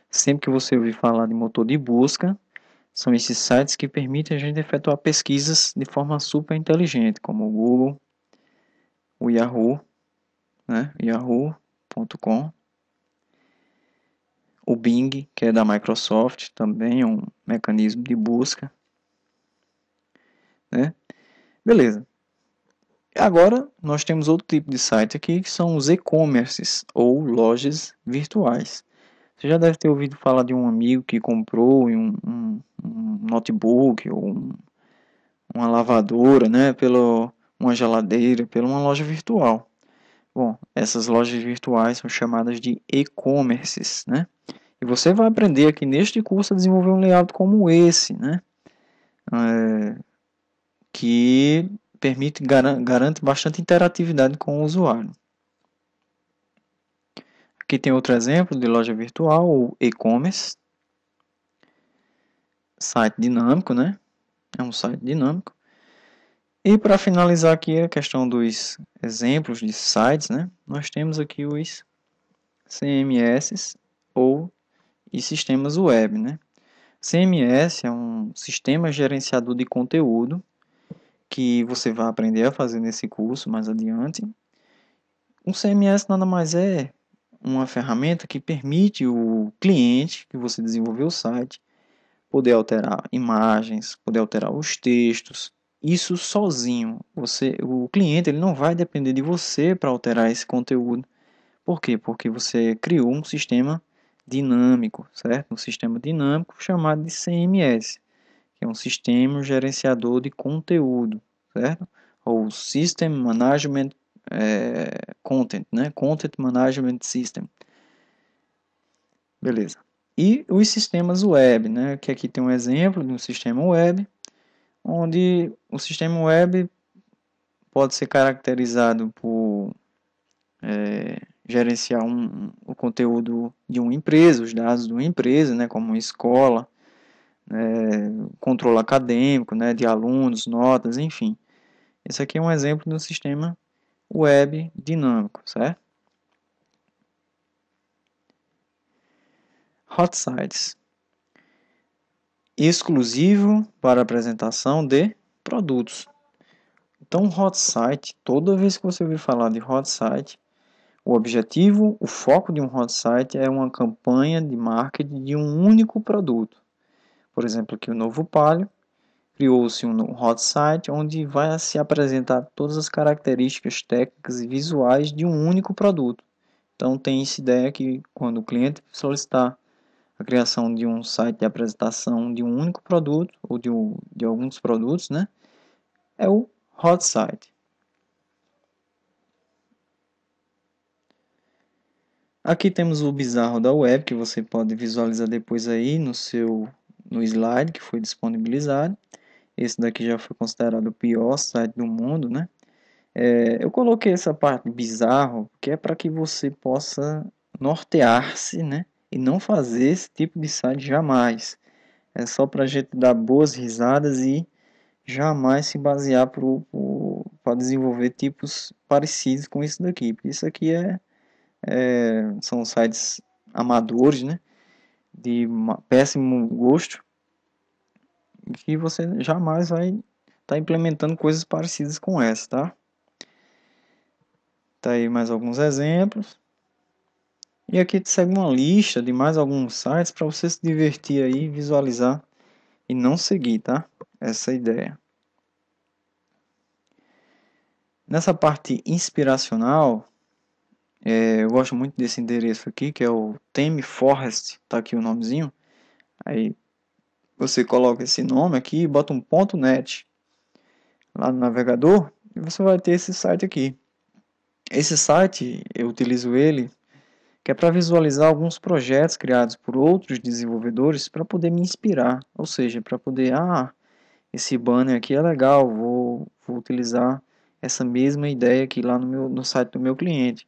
Sempre que você ouvir falar de motor de busca, são esses sites que permitem a gente efetuar pesquisas de forma super inteligente, como o Google, o Yahoo, né? Yahoo.com, o Bing, que é da Microsoft, também é um mecanismo de busca, né? Beleza. Agora nós temos outro tipo de site aqui que são os e-commerces ou lojas virtuais. Você já deve ter ouvido falar de um amigo que comprou um notebook ou uma lavadora, né, uma geladeira, pela uma loja virtual. Bom, essas lojas virtuais são chamadas de e-commerces, né? E você vai aprender aqui neste curso a desenvolver um layout como esse, né? Que garante bastante interatividade com o usuário. Aqui tem outro exemplo de loja virtual, o e-commerce. Site dinâmico, né? É um site dinâmico. E para finalizar aqui a questão dos exemplos de sites, né? Nós temos aqui os CMS e sistemas web, né? CMS é um sistema gerenciador de conteúdo que você vai aprender a fazer nesse curso mais adiante. Um CMS nada mais é uma ferramenta que permite o cliente que você desenvolveu o site poder alterar imagens, poder alterar os textos, isso sozinho. O cliente ele não vai depender de você para alterar esse conteúdo. Por quê? Porque você criou um sistema dinâmico, certo? Um sistema dinâmico chamado de CMS, que é um sistema gerenciador de conteúdo, certo? Ou System Management Content, né? Content Management System. Beleza. E os sistemas web, né? Que aqui tem um exemplo de um sistema web, onde o sistema web pode ser caracterizado por gerenciar o conteúdo de uma empresa, os dados de uma empresa, né, como uma escola, controle acadêmico, né, de alunos, notas, enfim. Esse aqui é um exemplo do sistema web dinâmico, certo? Hot sites, exclusivo para apresentação de produtos. Então, hot site, toda vez que você ouvir falar de hot site, o objetivo, o foco de um hot site é uma campanha de marketing de um único produto. Por exemplo, aqui o Novo Palio criou-se um hot site onde vai se apresentar todas as características técnicas e visuais de um único produto. Então tem essa ideia que quando o cliente solicitar a criação de um site de apresentação de um único produto ou de alguns produtos, né, é o hot site. Aqui temos o bizarro da web, que você pode visualizar depois aí no slide que foi disponibilizado. Esse daqui já foi considerado o pior site do mundo, né? Eu coloquei essa parte bizarro, que é para que você possa nortear-se, né? E não fazer esse tipo de site jamais. É só para a gente dar boas risadas e jamais se basear para desenvolver tipos parecidos com isso daqui. Porque isso aqui são sites amadores, né? De péssimo gosto, que você jamais vai estar implementando coisas parecidas com essa, tá? Tá aí mais alguns exemplos. E aqui te segue uma lista de mais alguns sites para você se divertir aí, visualizar e não seguir, tá? Essa é a ideia. Nessa parte inspiracional, eu gosto muito desse endereço aqui, que é o Theme Forest, tá aqui o nomezinho. Aí você coloca esse nome aqui e bota um .net lá no navegador e você vai ter esse site aqui. Esse site, eu utilizo ele, que é para visualizar alguns projetos criados por outros desenvolvedores para poder me inspirar. Ou seja, para poder, esse banner aqui é legal, vou utilizar essa mesma ideia aqui lá no site do meu cliente.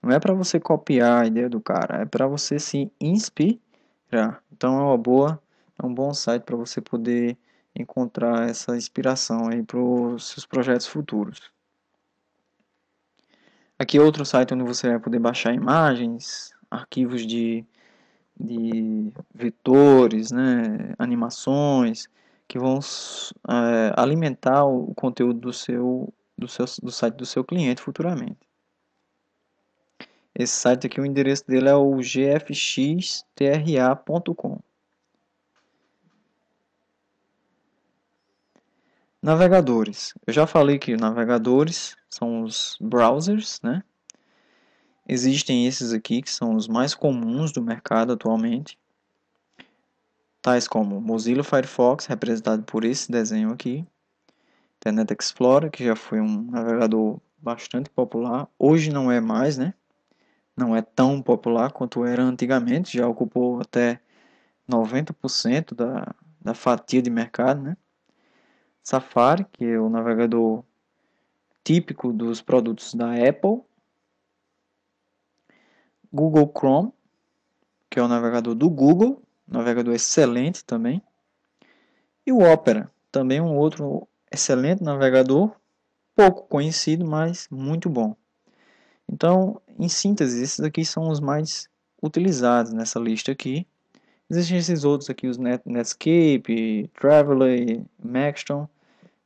Não é para você copiar a ideia do cara, é para você se inspirar. Então é um bom site para você poder encontrar essa inspiração aí para os seus projetos futuros. Aqui é outro site onde você vai poder baixar imagens, arquivos de vetores, né, animações, que vão alimentar o conteúdo do site do seu cliente futuramente. Esse site aqui, o endereço dele é o gfxtra.com. Navegadores. Eu já falei que navegadores são os browsers, né? Existem esses aqui que são os mais comuns do mercado atualmente, tais como Mozilla Firefox, representado por esse desenho aqui, Internet Explorer, que já foi um navegador bastante popular, hoje não é mais, né? Não é tão popular quanto era antigamente, já ocupou até 90% da fatia de mercado, né? Safari, que é o navegador típico dos produtos da Apple, Google Chrome, que é o navegador do Google, navegador excelente também, e o Opera, também um outro excelente navegador, pouco conhecido, mas muito bom. Então, em síntese, esses aqui são os mais utilizados nessa lista aqui. Existem esses outros aqui, os Netscape, Traveler, Maxton,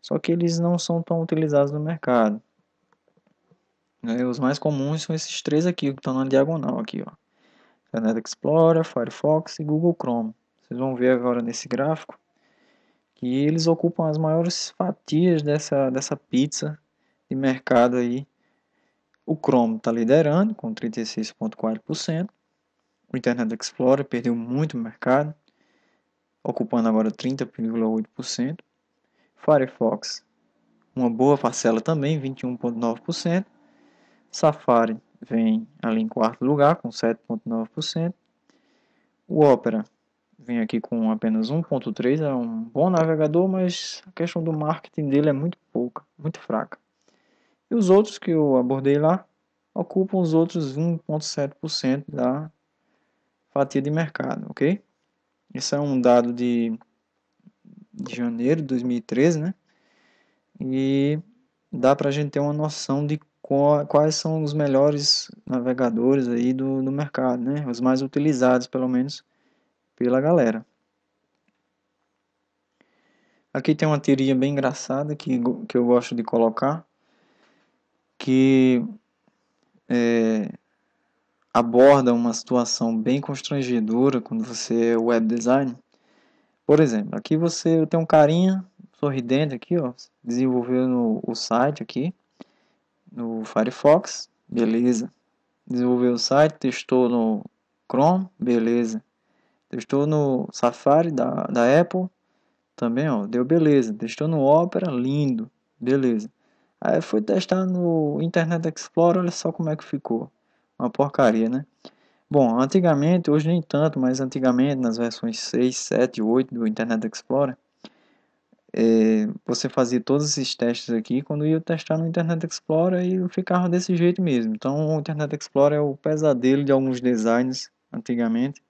só que eles não são tão utilizados no mercado. Os mais comuns são esses três aqui, que estão na diagonal aqui, ó. Internet Explorer, Firefox e Google Chrome. Vocês vão ver agora nesse gráfico que eles ocupam as maiores fatias dessa pizza de mercado aí. O Chrome está liderando com 36,4%. O Internet Explorer perdeu muito mercado, ocupando agora 30,8%. Firefox, uma boa parcela também, 21,9%. Safari vem ali em quarto lugar com 7,9%. O Opera vem aqui com apenas 1,3%, é um bom navegador, mas a questão do marketing dele é muito pouca, muito fraca. E os outros que eu abordei lá, ocupam os outros 1,7% da fatia de mercado, ok? Esse é um dado de janeiro de 2013, né? E dá para a gente ter uma noção de quais são os melhores navegadores aí do mercado, né? Os mais utilizados, pelo menos, pela galera. Aqui tem uma teoria bem engraçada que eu gosto de colocar, que aborda uma situação bem constrangedora quando você é web design. Por exemplo, aqui você tem um carinha sorridente aqui, ó, desenvolveu o site aqui no Firefox, beleza. Desenvolveu o site, testou no Chrome, beleza. Testou no Safari da Apple, também, ó, deu beleza. Testou no Opera, lindo, beleza. Aí foi testar no Internet Explorer, olha só como é que ficou. Uma porcaria, né? Bom, antigamente, hoje nem tanto, mas antigamente, nas versões 6, 7, 8 do Internet Explorer, você fazia todos esses testes aqui quando ia testar no Internet Explorer e ficava desse jeito mesmo. Então, o Internet Explorer é o pesadelo de alguns designers antigamente.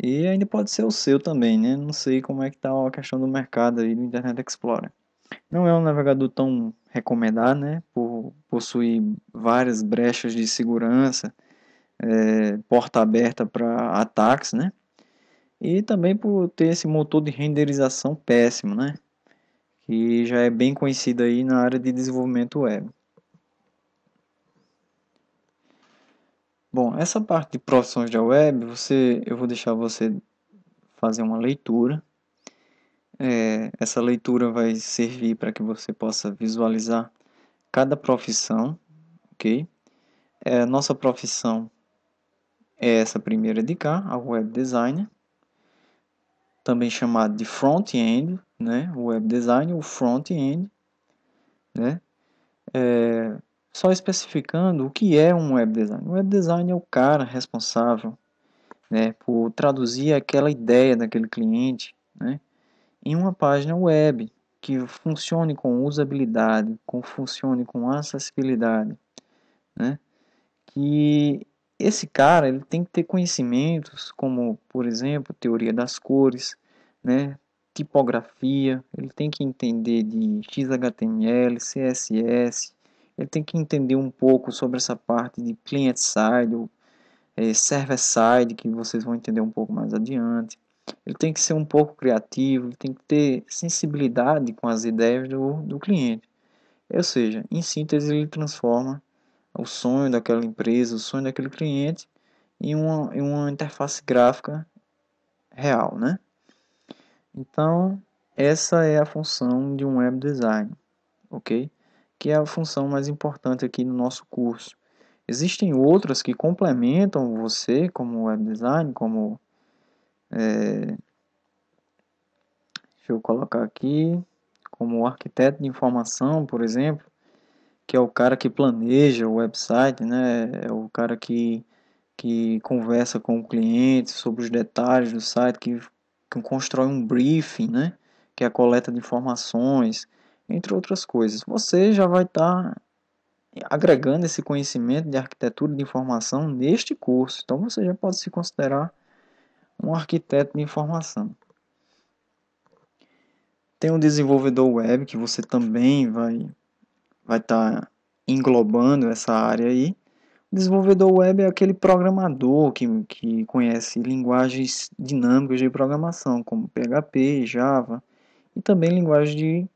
E ainda pode ser o seu também, né? Não sei como é que tá a questão do mercado aí do Internet Explorer. Não é um navegador tão recomendado, né? Por possuir várias brechas de segurança, porta aberta para ataques, né? E também por ter esse motor de renderização péssimo, né? Que já é bem conhecido aí na área de desenvolvimento web. Bom, essa parte de profissões da web, eu vou deixar você fazer uma leitura. Essa leitura vai servir para que você possa visualizar cada profissão, ok? Nossa profissão é essa primeira de cá, a web designer, também chamado de front-end, né? O web design, o front-end, né? Só especificando o que é um web design. O web design é o cara responsável, né, por traduzir aquela ideia daquele cliente, né, em uma página web que funcione com usabilidade, que funcione com acessibilidade, né, que esse cara ele tem que ter conhecimentos como, por exemplo, teoria das cores, né, tipografia, ele tem que entender de XHTML, CSS, ele tem que entender um pouco sobre essa parte de client-side, ou server-side, que vocês vão entender um pouco mais adiante. Ele tem que ser um pouco criativo, ele tem que ter sensibilidade com as ideias do cliente. Ou seja, em síntese, ele transforma o sonho daquela empresa, o sonho daquele cliente, em uma interface gráfica real, né? Então, essa é a função de um web design, ok? Que é a função mais importante aqui no nosso curso. Existem outras que complementam você como web design, como, deixa eu colocar aqui, como arquiteto de informação, por exemplo, que é o cara que planeja o website, né? É o cara que conversa com o cliente sobre os detalhes do site, que constrói um briefing, né? Que é a coleta de informações, entre outras coisas. Você já vai estar agregando esse conhecimento de arquitetura de informação neste curso. Então você já pode se considerar um arquiteto de informação. Tem um desenvolvedor web que você também vai estar englobando essa área aí. O desenvolvedor web é aquele programador que conhece linguagens dinâmicas de programação, como PHP, Java e também linguagem de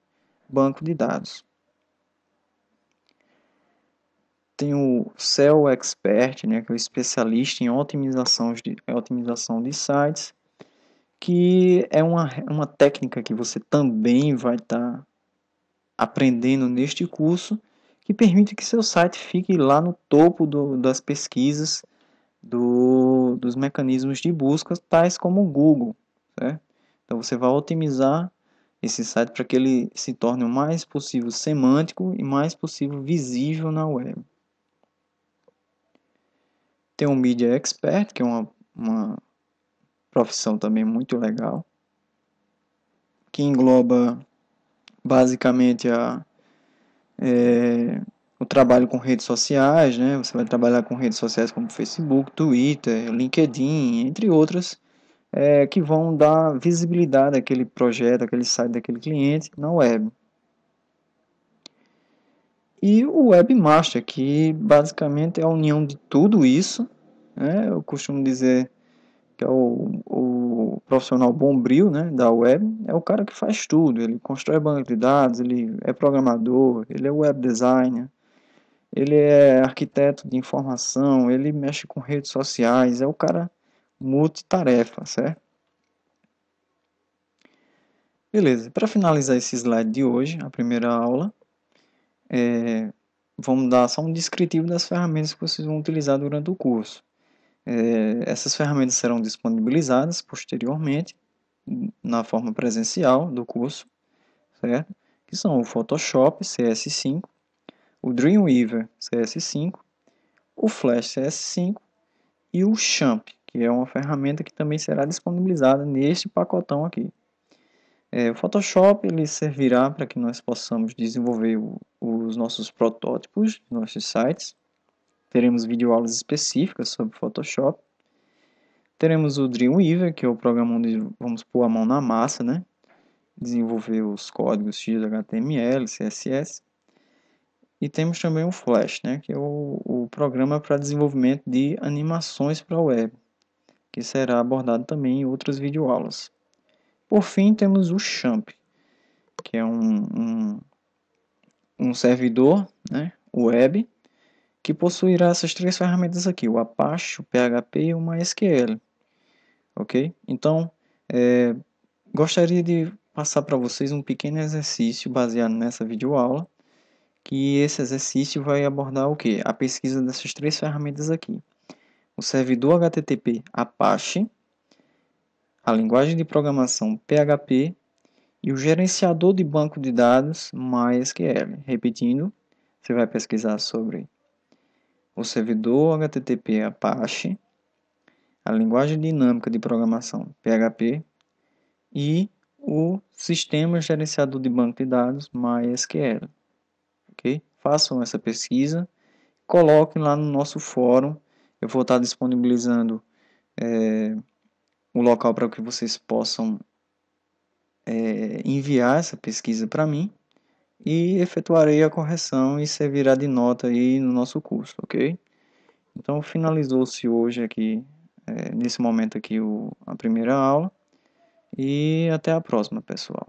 banco de dados. Tem o SEO Expert, né, que é o especialista em otimização de sites, que é uma técnica que você também vai estar aprendendo neste curso, que permite que seu site fique lá no topo das pesquisas dos mecanismos de busca, tais como o Google, certo? Então você vai otimizar esse site para que ele se torne o mais possível semântico e mais possível visível na web. Tem o Media Expert, que é uma profissão também muito legal, que engloba basicamente o trabalho com redes sociais, né? Você vai trabalhar com redes sociais como Facebook, Twitter, LinkedIn, entre outras, que vão dar visibilidade àquele projeto, àquele site daquele cliente na web. E o Webmaster, que basicamente é a união de tudo isso, né? Eu costumo dizer que é o profissional bombril, né, da web, é o cara que faz tudo. Ele constrói banco de dados, ele é programador, ele é web designer, ele é arquiteto de informação, ele mexe com redes sociais, é o cara multitarefa, certo? Beleza, para finalizar esse slide de hoje, a primeira aula, vamos dar só um descritivo das ferramentas que vocês vão utilizar durante o curso. Essas ferramentas serão disponibilizadas posteriormente na forma presencial do curso, certo? Que são o Photoshop CS5, o Dreamweaver CS5, o Flash CS5 e o Champ, que é uma ferramenta que também será disponibilizada neste pacotão aqui. O Photoshop ele servirá para que nós possamos desenvolver os nossos protótipos, nossos sites. Teremos videoaulas específicas sobre Photoshop. Teremos o Dreamweaver, que é o programa onde vamos pôr a mão na massa, né? Desenvolver os códigos XHTML, CSS. E temos também o Flash, né? Que é o programa para desenvolvimento de animações para a web, que será abordado também em outras videoaulas. Por fim, temos o Champ, que é um servidor, né? web, que possuirá essas três ferramentas aqui, o Apache, o PHP e o MySQL. Ok? Então, gostaria de passar para vocês um pequeno exercício baseado nessa videoaula, que esse exercício vai abordar o que? A pesquisa dessas três ferramentas aqui. O servidor HTTP Apache, a linguagem de programação PHP e o gerenciador de banco de dados MySQL. Repetindo, você vai pesquisar sobre o servidor HTTP Apache, a linguagem dinâmica de programação PHP e o sistema gerenciador de banco de dados MySQL. Ok? Façam essa pesquisa, coloquem lá no nosso fórum. Eu vou estar disponibilizando o local para que vocês possam enviar essa pesquisa para mim e efetuarei a correção e servirá de nota aí no nosso curso, ok? Então finalizou-se hoje aqui, nesse momento aqui, a primeira aula e até a próxima, pessoal.